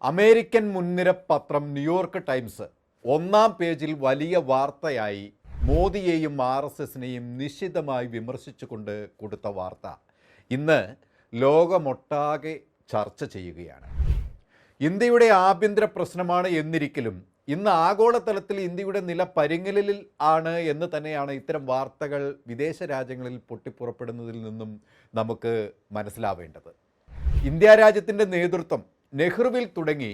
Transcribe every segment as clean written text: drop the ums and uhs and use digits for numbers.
American മുൻനിര പത്രം New York times ഒന്നാം പേജിൽ വലിയ വാർത്തയായി മോദിയെയും RSSനെയും നിശിതമായി വിമർശിച്ചുകൊണ്ട് കൊടുത്ത വാർത്ത ഇന്ന് ലോകമൊട്ടാകെ ചർച്ച ചെയ്യുകയാണ്. ഇന്ത്യയുടെ ആഭ്യന്തര പ്രശ്നമാണ് എന്നിരിക്കലും ഇന്ന് ആഗോളതലത്തിൽ ഇന്ത്യയുടെ നില പരിങ്ങലിൽ ആണ് എന്ന് തന്നെയാണ് ഇത്തരം വാർത്തകൾ വിദേശ രാജ്യങ്ങളിൽ പൊട്ടിപ്പുറപ്പെടുന്നതിൽ നിന്നും നമുക്ക് മനസ്സിലാവേണ്ടത്. ഇന്ത്യ രാജ്യത്തിൻ്റെ നേതൃത്വം നെഹ്റുവിൽ തുടങ്ങി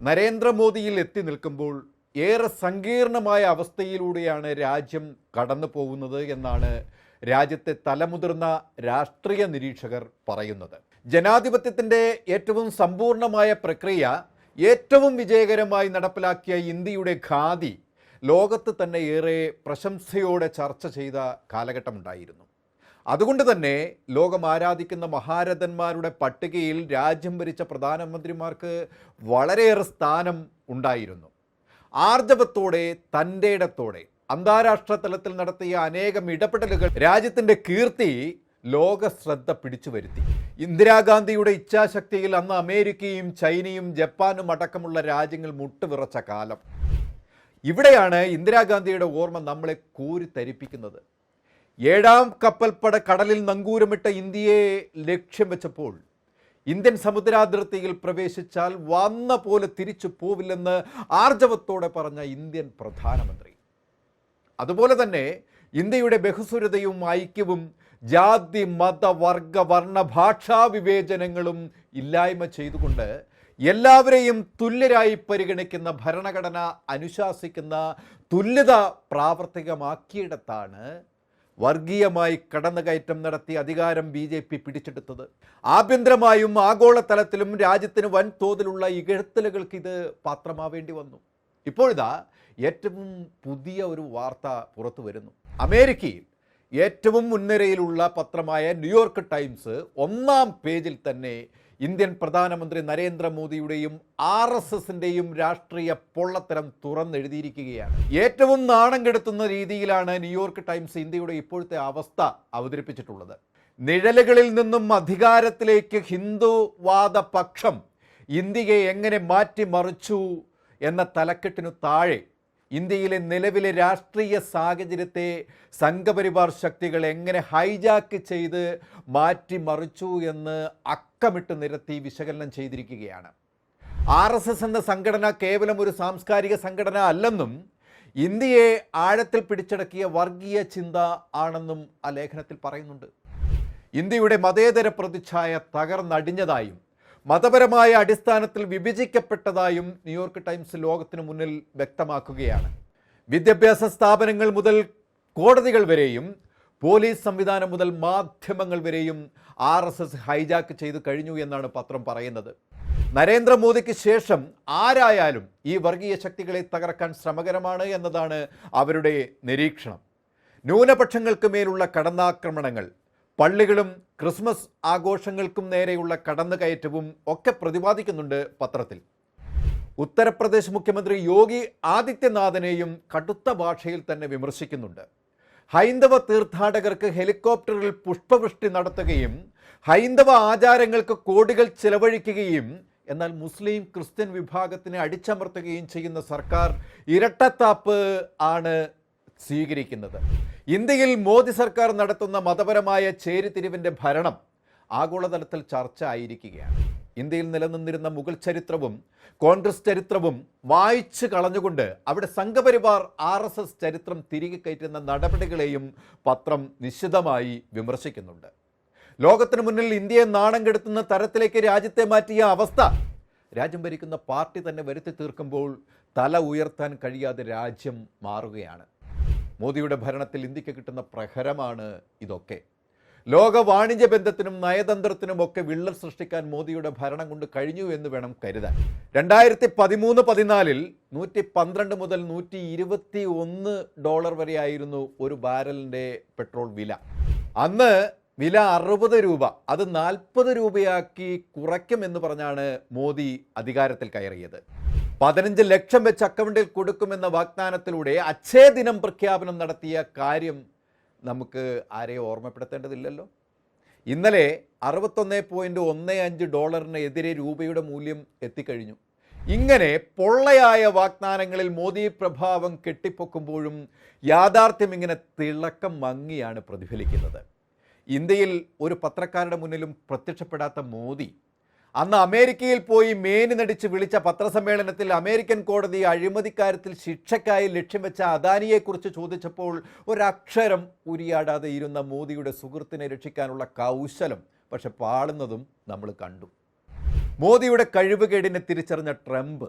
നരേന്ദ്രമോദിയിൽ എത്തി നിൽക്കുമ്പോൾ ഏറെ സങ്കീർണമായ അവസ്ഥയിലൂടെയാണ് രാജ്യം കടന്നു പോകുന്നത് എന്നാണ് രാജ്യത്തെ തലമുതിർന്ന രാഷ്ട്രീയ നിരീക്ഷകർ പറയുന്നത്. ജനാധിപത്യത്തിൻ്റെ ഏറ്റവും സമ്പൂർണമായ പ്രക്രിയ ഏറ്റവും വിജയകരമായി നടപ്പിലാക്കിയ ഇന്ത്യയുടെ ഖാദി ലോകത്ത് തന്നെ ഏറെ പ്രശംസയോടെ ചർച്ച ചെയ്ത കാലഘട്ടമുണ്ടായിരുന്നു. അതുകൊണ്ട് തന്നെ ലോകം ആരാധിക്കുന്ന മഹാരഥന്മാരുടെ പട്ടികയിൽ രാജ്യം ഭരിച്ച പ്രധാനമന്ത്രിമാർക്ക് വളരെയേറെ സ്ഥാനം ഉണ്ടായിരുന്നു. ആർജവത്തോടെ തൻ്റെ ഇടത്തോടെ അന്താരാഷ്ട്ര തലത്തിൽ നടത്തിയ അനേകം ഇടപെടലുകൾ രാജ്യത്തിൻ്റെ കീർത്തി ലോക ശ്രദ്ധ പിടിച്ചു വരുത്തി. ഇന്ദിരാഗാന്ധിയുടെ ഇച്ഛാശക്തിയിൽ അന്ന് അമേരിക്കയും ചൈനയും ജപ്പാനും അടക്കമുള്ള രാജ്യങ്ങൾ മുട്ടുവിറച്ച കാലം. ഇവിടെയാണ് ഇന്ദിരാഗാന്ധിയുടെ ഓർമ്മ നമ്മളെ കോരിത്തരിപ്പിക്കുന്നത്. 7ാം കപ്പൽപ്പട കടലിൽ നങ്കൂരമിട്ട ഇന്ത്യയെ ലക്ഷ്യം വെച്ചപ്പോൾ ഇന്ത്യൻ സമുദ്രാതിർത്തിയിൽ പ്രവേശിച്ചാൽ വന്ന പോലെ തിരിച്ചു പോവില്ലെന്ന് ആർജവത്തോടെ പറഞ്ഞ ഇന്ത്യൻ പ്രധാനമന്ത്രി. അതുപോലെ തന്നെ ഇന്ത്യയുടെ ബഹുസ്വരതയും ഐക്യവും ജാതി മത വർഗ വർണ്ണ ഭാഷാ വിവേചനങ്ങളും ഇല്ലായ്മ ചെയ്തുകൊണ്ട് എല്ലാവരെയും തുല്യരായി പരിഗണിക്കുന്ന ഭരണഘടന അനുശാസിക്കുന്ന തുല്യത പ്രാവർത്തികമാക്കിയിടത്താണ് വർഗീയമായി കടന്നുകയറ്റം നടത്തി അധികാരം BJP പിടിച്ചെടുത്തത്. ആഭ്യന്തരമായും ആഗോളതലത്തിലും രാജ്യത്തിന് വൻതോതിലുള്ള ഇകഴ്ത്തലുകൾക്ക് ഇത് പാത്രമാവേണ്ടി വന്നു. ഇപ്പോഴിതാ ഏറ്റവും പുതിയ ഒരു വാർത്ത പുറത്തു വരുന്നു. അമേരിക്കയിൽ ഏറ്റവും മുൻനിരയിലുള്ള പത്രമായ ന്യൂയോർക്ക് ടൈംസ് ഒന്നാം പേജിൽ തന്നെ ഇന്ത്യൻ പ്രധാനമന്ത്രി നരേന്ദ്രമോദിയുടെയും RSSൻ്റെയും രാഷ്ട്രീയ പൊള്ളത്തരം തുറന്നെഴുതിയിരിക്കുകയാണ്. ഏറ്റവും നാണം കെടുത്തുന്ന രീതിയിലാണ് ന്യൂയോർക്ക് ടൈംസ് ഇന്ത്യയുടെ ഇപ്പോഴത്തെ അവസ്ഥ അവതരിപ്പിച്ചിട്ടുള്ളത്. നിഴലുകളിൽ നിന്നും അധികാരത്തിലേക്ക് ഹിന്ദുവാദ പക്ഷം ഇന്ത്യയെ എങ്ങനെ മാറ്റിമറിച്ചു എന്ന തലക്കെട്ടിനു താഴെ ഇന്ത്യയിലെ നിലവിലെ രാഷ്ട്രീയ സാഹചര്യത്തെ സംഘപരിവാർ ശക്തികൾ എങ്ങനെ ഹൈജാക്ക് ചെയ്ത് മാറ്റിമറിച്ചു എന്ന് അക്കമിട്ട് നിരത്തി വിശകലനം ചെയ്തിരിക്കുകയാണ്. RSS എന്ന സംഘടന കേവലം ഒരു സാംസ്കാരിക സംഘടന അല്ലെന്നും ഇന്ത്യയെ ആഴത്തിൽ പിടിച്ചടക്കിയ വർഗീയ ചിന്ത ആണെന്നും ആ ലേഖനത്തിൽ പറയുന്നുണ്ട്. ഇന്ത്യയുടെ മതേതര പ്രതിച്ഛായ തകർന്നടിഞ്ഞതായും മതപരമായ അടിസ്ഥാനത്തിൽ വിഭജിക്കപ്പെട്ടതായും ന്യൂയോർക്ക് ടൈംസ് ലോകത്തിന് മുന്നിൽ വ്യക്തമാക്കുകയാണ്. വിദ്യാഭ്യാസ സ്ഥാപനങ്ങൾ മുതൽ കോടതികൾ വരെയും പോലീസ് സംവിധാനം മുതൽ മാധ്യമങ്ങൾ വരെയും RSS ഹൈജാക്ക് ചെയ്തു കഴിഞ്ഞു എന്നാണ് പത്രം പറയുന്നത്. നരേന്ദ്രമോദിക്ക് ശേഷം ആരായാലും ഈ വർഗീയ ശക്തികളെ തകർക്കാൻ ശ്രമകരമാണ് എന്നതാണ് അവരുടെ നിരീക്ഷണം. ന്യൂനപക്ഷങ്ങൾക്ക് മേലുള്ള കടന്നാക്രമണങ്ങൾ, പള്ളികളും ക്രിസ്മസ് ആഘോഷങ്ങൾക്കും നേരെയുള്ള കടന്നുകയറ്റവും ഒക്കെ പ്രതിപാദിക്കുന്നുണ്ട് പത്രത്തിൽ. ഉത്തർപ്രദേശ് മുഖ്യമന്ത്രി യോഗി ആദിത്യനാഥിനെയും കടുത്ത ഭാഷയിൽ തന്നെ വിമർശിക്കുന്നുണ്ട്. ഹൈന്ദവ തീർത്ഥാടകർക്ക് ഹെലികോപ്റ്ററിൽ പുഷ്പവൃഷ്ടി നടത്തുകയും ഹൈന്ദവ ആചാരങ്ങൾക്ക് കോടികൾ ചെലവഴിക്കുകയും എന്നാൽ മുസ്ലിം ക്രിസ്ത്യൻ വിഭാഗത്തിനെ അടിച്ചമർത്തുകയും ചെയ്യുന്ന സർക്കാർ ഇരട്ടത്താപ്പ് ആണ് സ്വീകരിക്കുന്നത്. ഇന്ത്യയിൽ മോദി സർക്കാർ നടത്തുന്ന മതപരമായ ചേരിതിരിവിൻ്റെ ഭരണം ആഗോളതലത്തിൽ ചർച്ച ആയിരിക്കുകയാണ്. ഇന്ത്യയിൽ നിലനിന്നിരുന്ന മുഗൾ ചരിത്രവും കോൺഗ്രസ് ചരിത്രവും വായിച്ചു കളഞ്ഞുകൊണ്ട് അവിടെ സംഘപരിവാർ RSS ചരിത്രം തിരികെ കയറ്റുന്ന നടപടികളെയും പത്രം നിശിതമായി വിമർശിക്കുന്നുണ്ട്. ലോകത്തിന് മുന്നിൽ ഇന്ത്യയെ നാണം കെടുത്തുന്ന തരത്തിലേക്ക് രാജ്യത്തെ മാറ്റിയ അവസ്ഥ രാജ്യം ഭരിക്കുന്ന പാർട്ടി തന്നെ വരുത്തി തീർക്കുമ്പോൾ തല ഉയർത്താൻ കഴിയാതെ രാജ്യം മാറുകയാണ്. മോദിയുടെ ഭരണത്തിൽ ഇന്ത്യക്ക് കിട്ടുന്ന പ്രഹരമാണ് ഇതൊക്കെ. ലോക വാണിജ്യ ബന്ധത്തിനും നയതന്ത്രത്തിനുമൊക്കെ വിള്ളൽ സൃഷ്ടിക്കാൻ മോദിയുടെ ഭരണം കൊണ്ട് കഴിഞ്ഞു എന്ന് വേണം കരുതാൻ. 2013-14 $112 മുതൽ $121 വരെയായിരുന്നു ഒരു ബാരലിൻ്റെ പെട്രോൾ വില. അന്ന് വില 60 രൂപ, അത് 40 രൂപയാക്കി കുറയ്ക്കുമെന്ന് പറഞ്ഞാണ് മോദി അധികാരത്തിൽ കയറിയത്. 15 ലക്ഷം വെച്ച് അക്കൗണ്ടിൽ കൊടുക്കുമെന്ന വാഗ്ദാനത്തിലൂടെ അച്ഛേദിനം പ്രഖ്യാപനം നടത്തിയ കാര്യം നമുക്ക് ആരെയും ഓർമ്മപ്പെടുത്തേണ്ടതില്ലല്ലോ. ഇന്നലെ $61.15 എതിരെ രൂപയുടെ മൂല്യം എത്തിക്കഴിഞ്ഞു. ഇങ്ങനെ പൊള്ളയായ വാഗ്ദാനങ്ങളിൽ മോദി പ്രഭാവം കെട്ടിപ്പൊക്കുമ്പോഴും യാഥാർത്ഥ്യം ഇങ്ങനെ തിളക്കം മങ്ങിയാണ് പ്രതിഫലിക്കുന്നത്. ഇന്ത്യയിൽ ഒരു പത്രക്കാരുടെ മുന്നിലും പ്രത്യക്ഷപ്പെടാത്ത മോദി അന്ന് അമേരിക്കയിൽ പോയി മേനി നടിച്ച് വിളിച്ച പത്രസമ്മേളനത്തിൽ അമേരിക്കൻ കോടതി അഴിമതിക്കാര്യത്തിൽ ശിക്ഷയ്ക്കായി ലക്ഷ്യം വെച്ച അദാനിയെക്കുറിച്ച് ചോദിച്ചപ്പോൾ ഒരക്ഷരം ഉരിയാടാതെ ഇരുന്ന മോദിയുടെ സുഹൃത്തിനെ രക്ഷിക്കാനുള്ള കൗശലം പക്ഷെ പാളുന്നതും നമ്മൾ കണ്ടു. മോദിയുടെ കഴിവുകേടിനെ തിരിച്ചറിഞ്ഞ ട്രംപ്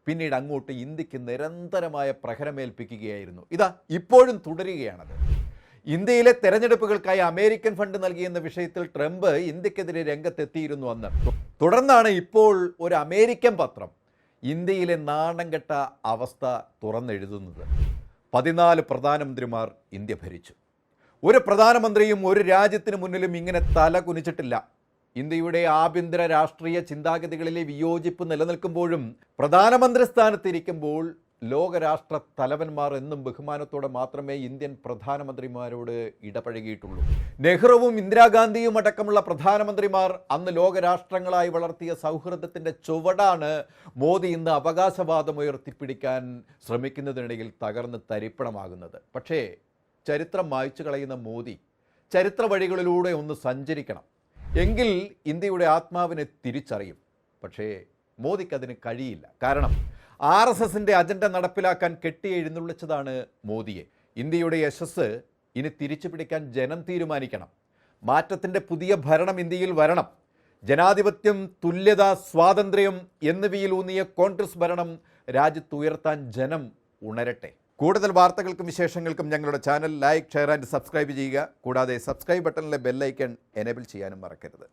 പിന്നീട് അങ്ങോട്ട് ഇന്ത്യക്ക് നിരന്തരമായ പ്രഹരമേൽപ്പിക്കുകയായിരുന്നു. ഇതാ ഇപ്പോഴും തുടരുകയാണത്. ഇന്ത്യയിലെ തെരഞ്ഞെടുപ്പുകൾക്കായി അമേരിക്കൻ ഫണ്ട് നൽകിയെന്ന വിഷയത്തിൽ ട്രംപ് ഇന്ത്യക്കെതിരെ രംഗത്തെത്തിയിരുന്നു അന്ന്. തുടർന്നാണ് ഇപ്പോൾ ഒരു അമേരിക്കൻ പത്രം ഇന്ത്യയിലെ നാണംകെട്ട അവസ്ഥ തുറന്നെഴുതുന്നത്. 14 പ്രധാനമന്ത്രിമാർ ഇന്ത്യ ഭരിച്ചു. ഒരു പ്രധാനമന്ത്രിയും ഒരു രാജ്യത്തിന് മുന്നിലും ഇങ്ങനെ തല കുനിച്ചിട്ടില്ല. ഇന്ത്യയുടെ ആഭ്യന്തര രാഷ്ട്രീയ ചിന്താഗതികളിലെ വിയോജിപ്പ് നിലനിൽക്കുമ്പോഴും പ്രധാനമന്ത്രി സ്ഥാനത്തിരിക്കുമ്പോൾ ലോകരാഷ്ട്ര തലവന്മാർ എന്നും ബഹുമാനത്തോടെ മാത്രമേ ഇന്ത്യൻ പ്രധാനമന്ത്രിമാരോട് ഇടപഴകിയിട്ടുള്ളൂ. നെഹ്റുവും ഇന്ദിരാഗാന്ധിയും അടക്കമുള്ള പ്രധാനമന്ത്രിമാർ അന്ന് ലോകരാഷ്ട്രങ്ങളായി വളർത്തിയ സൗഹൃദത്തിൻ്റെ ചുവടാണ് മോദി ഇന്ന് അവകാശവാദം ഉയർത്തിപ്പിടിക്കാൻ ശ്രമിക്കുന്നതിനിടയിൽ തകർന്ന് തരിപ്പണമാകുന്നത്. പക്ഷേ ചരിത്രം മായ്ച്ചു കളയുന്ന മോദി ചരിത്ര വഴികളിലൂടെ ഒന്ന് സഞ്ചരിക്കണം. എങ്കിൽ ഇന്ത്യയുടെ ആത്മാവിനെ തിരിച്ചറിയും. പക്ഷേ മോദിക്കതിന് കഴിയില്ല. കാരണം RSSൻ്റെ അജണ്ട നടപ്പിലാക്കാൻ കെട്ടിയെഴുന്നള്ളിച്ചതാണ് മോദിയെ. ഇന്ത്യയുടെ യശസ് ഇനി തിരിച്ചു പിടിക്കാൻ ജനം തീരുമാനിക്കണം. മാറ്റത്തിൻ്റെ പുതിയ ഭരണം ഇന്ത്യയിൽ വരണം. ജനാധിപത്യം, തുല്യത, സ്വാതന്ത്ര്യം എന്നിവയിലൂന്നിയ കോൺഗ്രസ് ഭരണം രാജ്യത്തുയർത്താൻ ജനം ഉണരട്ടെ. കൂടുതൽ വാർത്തകൾക്കും വിശേഷങ്ങൾക്കും ഞങ്ങളുടെ channel like, share and subscribe ചെയ്യുക. കൂടാതെ സബ്സ്ക്രൈബ് ബട്ടണിലെ ബെല്ലൈക്കൺ എനേബിൾ ചെയ്യാനും മറക്കരുത്.